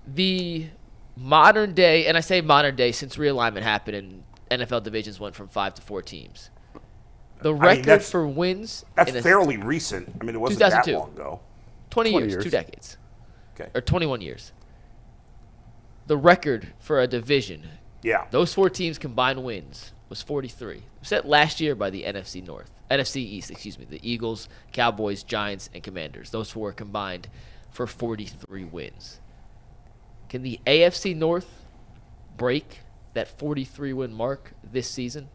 the modern day, and I say modern day since realignment happened and NFL divisions went from 5 to 4 teams. The record for wins. That's fairly recent. I mean, it wasn't that long ago. 20 years, 2 decades. Okay. Or 21 years. The record for a division. Yeah. Those 4 teams' combined wins was 43. Set last year by the NFC East, the Eagles, Cowboys, Giants, and Commanders. Those 4 combined for 43 wins. Can the AFC North break that 43-win mark this season?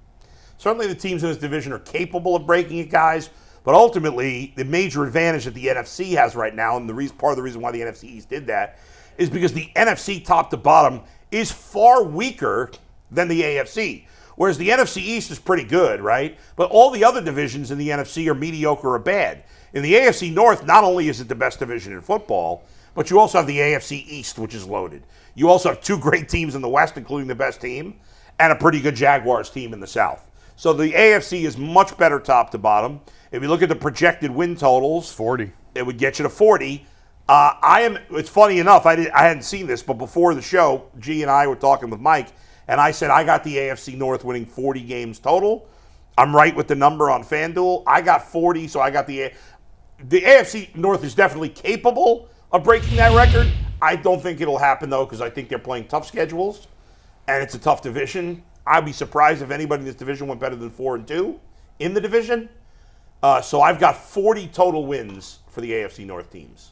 Certainly the teams in this division are capable of breaking it, guys. But ultimately, the major advantage that the NFC has right now, and part of the reason why the NFC East did that, is because the NFC top to bottom is far weaker than the AFC. Whereas the NFC East is pretty good, right? But all the other divisions in the NFC are mediocre or bad. In the AFC North, not only is it the best division in football, but you also have the AFC East, which is loaded. You also have 2 great teams in the West, including the best team, and a pretty good Jaguars team in the South. So the AFC is much better top to bottom. If you look at the projected win totals, 40. It would get you to 40. It's funny enough, I hadn't seen this, but before the show, G and I were talking with Mike, and I said I got the AFC North winning 40 games total. I'm right with the number on FanDuel. I got 40, so I got the AFC North is definitely capable of breaking that record. I don't think it'll happen, though, because I think they're playing tough schedules, and it's a tough division. I'd be surprised if anybody in this division went better than 4-2 in the division. So I've got 40 total wins for the AFC North teams.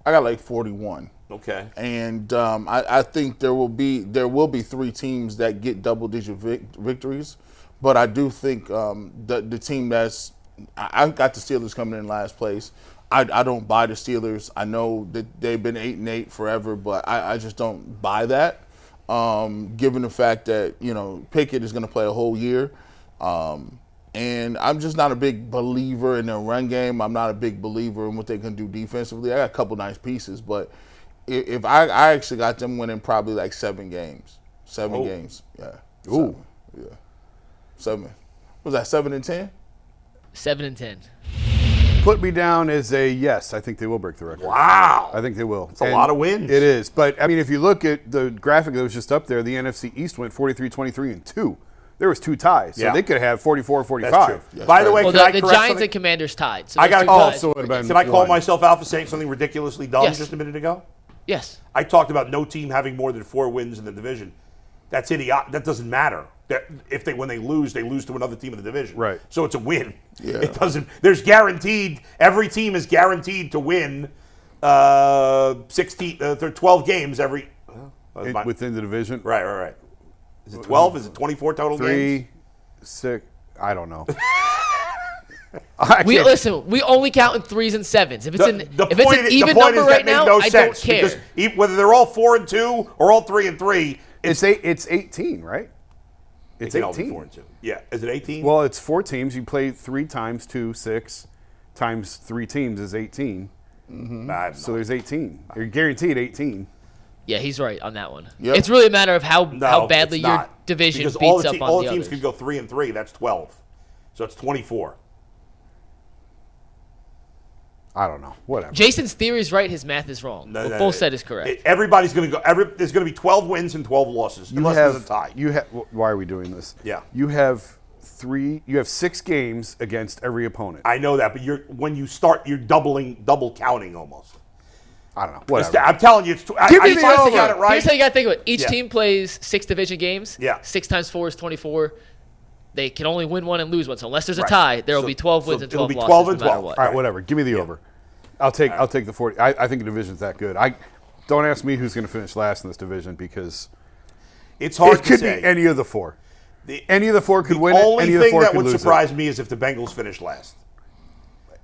I got like 41. Okay. And I think there will be 3 teams that get double-digit victories. But I do think the team that's – I got the Steelers coming in last place. I don't buy the Steelers. I know that they've been 8-8 forever, but I just don't buy that. Given the fact that, Pickett is going to play a whole year. And I'm just not a big believer in their run game. I'm not a big believer in what they can do defensively. I got a couple nice pieces, but if I actually got them winning probably like 7 games. 7 games. Yeah. Ooh. 7. Yeah. 7. Was that 7-10? 7-10. Put me down as a yes. I think they will break the record. Wow. I think they will. It's a lot of wins. It is. But, I mean, if you look at the graphic that was just up there, the NFC East went 43-23-2. There was 2 ties. So they could have 44-45. That's true. Yes, By the way, the Giants something? and Commanders tied. So I got so it would have been Did I call one. myself out for saying something ridiculously dumb Yes. just a minute ago? Yes. I talked about no team having more than 4 wins in the division. That's idiotic. That doesn't matter. When they lose to another team in the division. Right. So it's a win. Yeah. It doesn't. There's guaranteed. Every team is guaranteed to win 12 games every. Within the division? Right. Is it 12? Is it 24 total 3, games? 6. I don't know. We only count in 3s and 7s. If it's an even number right now, I don't care. Because whether they're all 4-2 or all 3-3, It's 18, right? It's 18. 4-2. Yeah. Is it 18? Well, it's 4 teams. You play 3 times 2, 6 times 3 teams is 18. Mm-hmm. So there's 18. You're guaranteed 18. Yeah, he's right on that one. Yep. It's really a matter of how badly it's your not. division Because beats up on all the the teams others. could go 3-3. That's 12. So it's 24. I don't know. Whatever. Jason's theory is right. His math is wrong. What Bull said is correct. Everybody's going to go. There's going to be 12 wins and 12 losses. Unless there's a tie. Why are we doing this? Yeah. You have 6 games against every opponent. I know that, but when you start, you're double counting almost. I don't know. Whatever. I'm telling you, Give me the over. got it right. Here's how you got to think of it. Each team plays 6 division games. Yeah. 6 times 4 is 24. They can only win 1 and lose 1. So unless there's a tie, there will be 12 wins and 12 losses. It'll be 12 and no matter 12. what. All right, whatever. Give me the over. I'll take the 40. I think the division's that good. Don't ask me who's going to finish last in this division because it's hard it could to say. be any of the 4. Any of the 4 could win The it. only Any of the thing 4 that could would lose surprise me is if the Bengals finish last.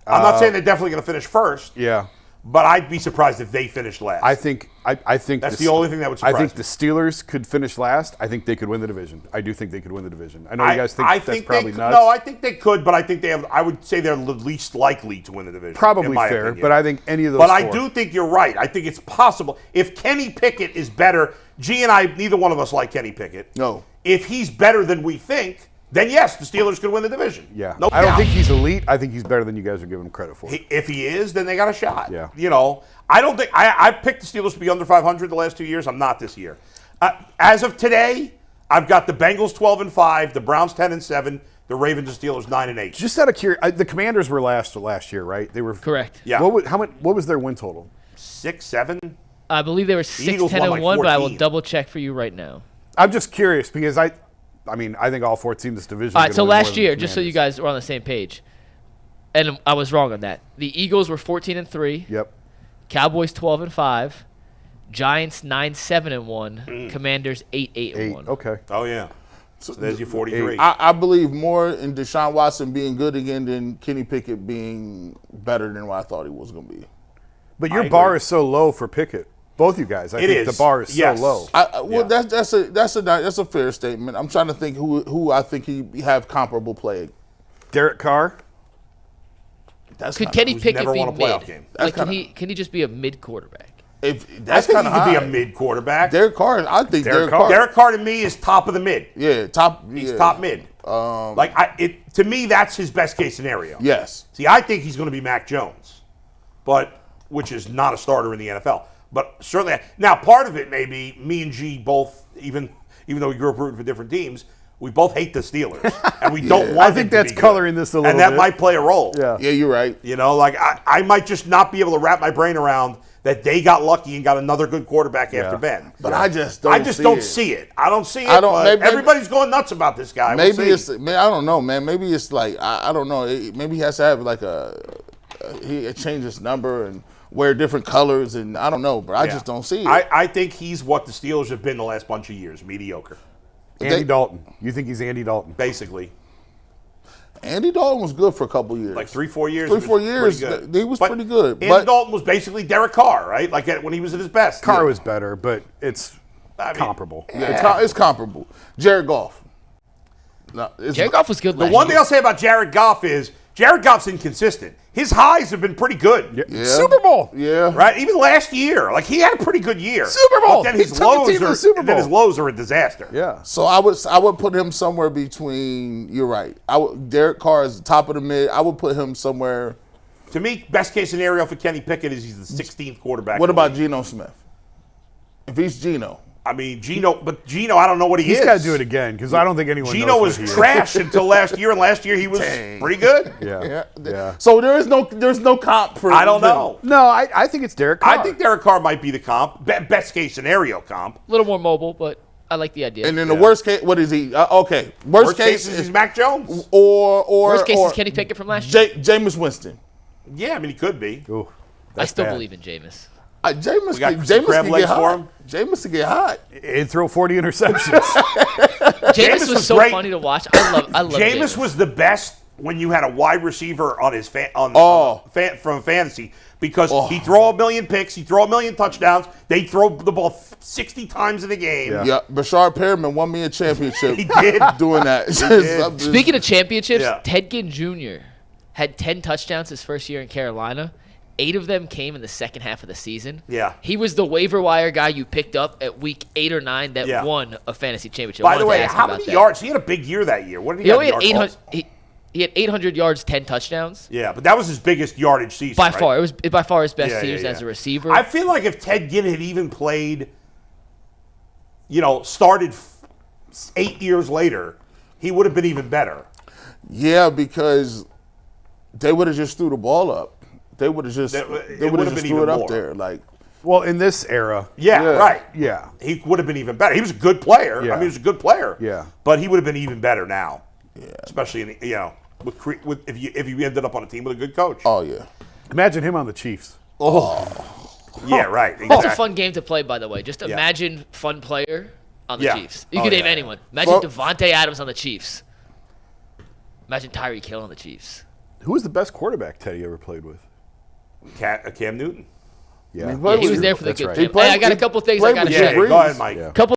I'm not saying they're definitely going to finish first. Yeah. But I'd be surprised if they finished last. I think that's the only thing that would surprise me. I think the Steelers could finish last. I think they could win the division. I do think they could win the division. I know you guys think that's probably nuts. No, I think they could, but I think they have. I would say they're the least likely to win the division. Probably fair, opinion. but I think any of those. But 4. I do think you're right. I think it's possible if Kenny Pickett is better. G and I, neither one of us like Kenny Pickett. No. If he's better than we think, then yes, the Steelers could win the division. Yeah. No I don't doubt. think he's elite. I think he's better than you guys are giving him credit for. If he is, then they got a shot. Yeah. You know, I don't think I've picked the Steelers to be under 500 the last 2 years. I'm not this year. As of today, I've got the Bengals 12-5, the Browns 10-7, the Ravens and Steelers 9-8. Just out of curiosity, the Commanders were last year, right? They were Correct. Yeah. What was their win total? 6, 7. I believe they were Eagles won 6-10-1, like but I will 14. double check for you right now. I'm just curious because I think all 4 teams in this division. All are right, gonna so win more last than the year, just so you Commanders. guys are on the same page, and I was wrong on that. The Eagles were 14-3. Yep. Cowboys 12-5. Giants 9-7-1. Commanders 8-8-1. Okay. Oh, yeah. So there's your 43. I believe more in Deshaun Watson being good again than Kenny Pickett being better than what I thought he was going to be. But your I bar agree. is so low for Pickett. Both you guys. I It think is. the bar is Yes. so low. Well, Yeah. that's a fair statement. I'm trying to think who I think he have comparable play. Derek Carr. That's Could kinda- Kenny who's Pickett never be won a playoff mid? game. Like, That's can he just be a mid quarterback? If I that's think kind he of could high. be a mid quarterback. Derek Carr, I think Derek Carr. Derek Carr to me is top of the mid. Yeah, top. He's yeah. top mid. To me, that's his best case scenario. Yes. See, I think he's going to be Mac Jones, which is not a starter in the NFL. But certainly, now part of it may be me and G both, even though we grew up rooting for different teams, we both hate the Steelers, and we don't want. I think them to that's be good. coloring this a little and that bit. might play a role. Yeah. Yeah, you're right. You know, like I might just not be able to wrap my brain around that they got lucky and got another good quarterback after Ben. But I just don't. I just don't see it. I don't see it. I don't- but maybe- everybody's going nuts about this guy. We'll Maybe see. it's. Man, I don't know, man. Maybe it's like I don't know. Maybe he has to have like he change his number and wear different colors, and I don't know, but I Yeah. just don't see it. I think he's what the Steelers have been the last bunch of years, mediocre, Andy Dalton. You think he's Andy Dalton? basically. Andy Dalton was good for a couple years. Like 3-4 years. 3-4 he was years, pretty good. he was pretty good, Andy but- Dalton was basically Derek Carr, right? Like when he was at his best. Carr was better, but it's I mean, comparable. Yeah, it's comparable. Jared Goff. No, Jared Goff was good The last one year. thing I'll say about Jared Goff is Jared Goff's inconsistent. His highs have been pretty good. Yeah. Super Bowl. Yeah. Right? Even last year. Like he had a pretty good year. Super Bowl. But then He his took the lows team to the Super then his Bowl. lows are a disaster. Yeah. So I would put him somewhere between. You're right. Derek Carr is the top of the mid. I would put him somewhere. To me, best case scenario for Kenny Pickett is he's the 16th quarterback. What in the about league. Geno Smith? If he's Geno, I mean, Geno, I don't know what he He's is. got to do it again because I don't think anyone Geno knows was what he trash until last year, and last year he was pretty good. is. Yeah. So there's no comp for. I don't them. know. No, I think it's Derek Carr. I think Derek Carr might be the comp, best case scenario comp. A little more mobile, but I like the idea. And then the worst case, what is he? Okay, worst case is he's Mac Jones. or Worst case or is Kenny Pickett from last year. Jameis Winston. Yeah, I mean he could be. Ooh, I that's still bad. believe in Jameis. Jameis We got can some crab get legs for hot. him. Jameis can get hot. He'd throw 40 interceptions. Jameis was was so great. funny to watch. I love Jameis was the best when you had a wide receiver on his from fantasy because he'd throw a million picks, he'd throw a million touchdowns, they'd throw the ball 60 times in a game. Yeah. Yeah, Bashard Perriman won me a championship. He did. doing that. did. Speaking of championships, Yeah. Ted Ginn Jr. had 10 touchdowns his first year in Carolina. 8 of them came in the second half of the season. Yeah. He was the waiver wire guy you picked up at week 8 or 9 that Yeah. won a fantasy championship. By I the wanted to way, ask how about many that. yards? He had a big year that year. What did he He have? only had yard 800. He had 800 yards, 10 touchdowns. Yeah, but that was his biggest yardage season. By right? far, it was by far his best Yeah, season yeah, as a yeah. receiver. I feel like if Ted Ginn had even played, started 8 years later, he would have been even better. Yeah, because they would have just threw the ball up. They would have just It they would would have have just been threw even it up more. there. Like well, in this era. Yeah, right. Yeah. He would have been even better. He was a good player. Yeah. I mean, he was a good player. Yeah. But he would have been even better now. Yeah. Especially in if you ended up on a team with a good coach. oh yeah. Imagine him on the Chiefs. Yeah, right. Exactly. That's a fun game to play, by the way. Just imagine fun player on the Yeah. Chiefs. You Oh, could name yeah. anyone. Imagine Well- Devontae Adams on the Chiefs. Imagine Tyreek Hill on the Chiefs. Who was the best quarterback Teddy ever played with? Cam Newton. Yeah. Yeah, he was there for the That's good right. game. played- Hey, I got a he couple things I played got to with Yeah, say. Drew go ahead, Brees. Mike. Yeah. Couple